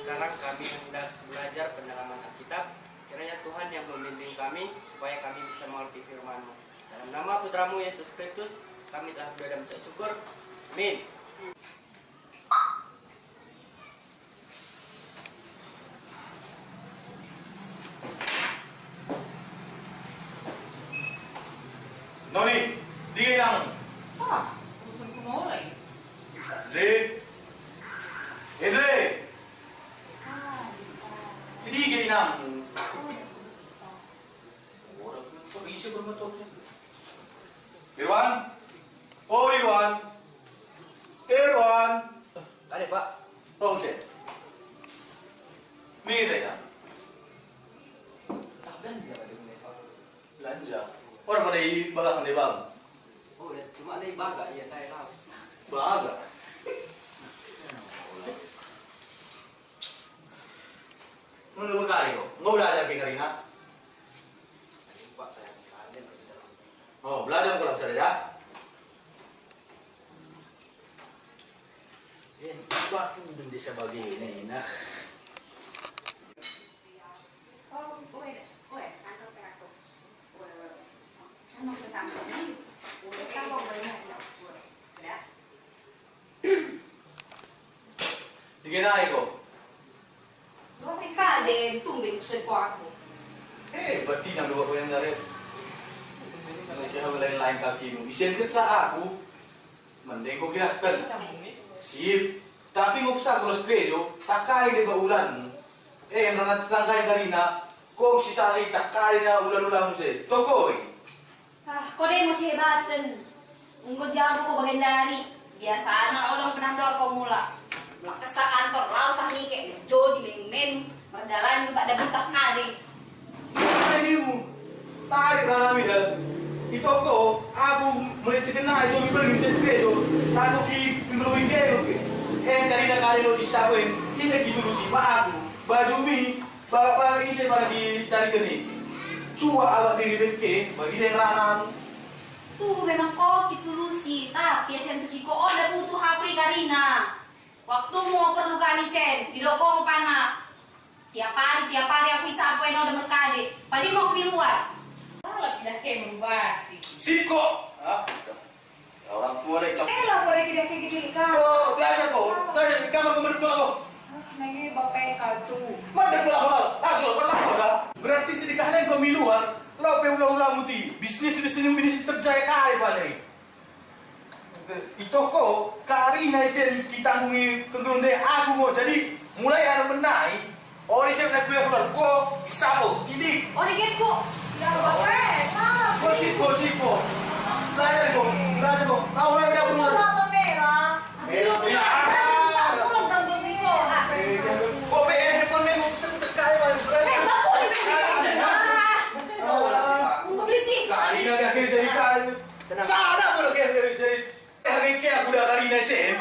sekarang kami hendak belajar pendalaman Alkitab. Kiranya Tuhan yang membimbing kami supaya kami bisa mengerti firman-Mu. Dalam nama Putramu Yesus Kristus, kami telah berdoa dan mengucap syukur. Amin. Noni, di lang. Ah, urusan ko mulai. Andre. Andre. Hindi gay nang. Orang tu isip bermotor. Irwan. Oh Irwan. Irwan. Ada Pak. Oh sih. Ni dah ya. Tak belanja pada ini Pak. Belanja. Orang pada belakang dia bang. Oh, cuma ada baga ya saya laos. Baga. Menurut kali kok, mau belajar ke Karina? Pak saya kalian di dalam. Oh, belajar kurang saja. Pak, hindi siya bagay na. Oh, kantor peraku. Ano kasama ni? Kasama ko rin na. Ada? Diginay ko. Bakit ka din tumbing sa ko? Berarti nang luwa ko yan na rin. Kaya lain-lain kaki mo. Isin ka sa ako. Mandeng ko ginakal. Sip. Tapi mo sa kulos pedo, takay di ba ulan? Ang natatangkay kanina, kung si Sahi takay na ulan-ulan mo siya. Tokoy. Kau din mo si hebatan. Unggo jago ko bagandari. Biasa na ulang penandor ko mula. Lakas sa kantor, laos tahike. Jodi men perdalan ba dabutak kari. Ay mo. Tarik na namin dahil. Ito ko, ako muli sa kanay, so may paling sa pedo. Tago i-pinuluin kayo. Kanina kali lo isa ko hindi nagkinulo si Maago. Bajumi, baka isip para dicari ka ni. Cua ala diribet ke, bagi dia ranan. Tuh memang kok kitulusi, tapi sen tu siko ada butuh HP Karina. Waktu mau perlu kami sen, didokong pana. Tiap hari aku isapoin udah berkade. Paling mau ke luar. Kalau tidak kayak membati. Siko. Orang tua deh cok. Lah boleh tidak kayak gini kan? Oh, belajar kok. Saya di kamar kemudian pulang kok. Nanti bapak kau tuh. Mana pulang. Langsung pulang. Berarti sedekahnya kau miluar. Lo ulang-ulang muti. Bisnis terjaya kali balik. Itu kok Karina isen ditanggungi tentang deh aku mau jadi mulai ada menai. Oh isen nak kuliah keluar kok isapo ini. Oh dikitku. Ya bapak. Gosip. Belajar kok. Tahu lah dia benar. Apa merah? Aku lengkap gitu. Kok handphone ni tekai mana? Baku di sini. Nggak berisik. Karina dia kerja jadi kali. Sana pun dia kerja jadi. Hari kia aku dah Karina sen.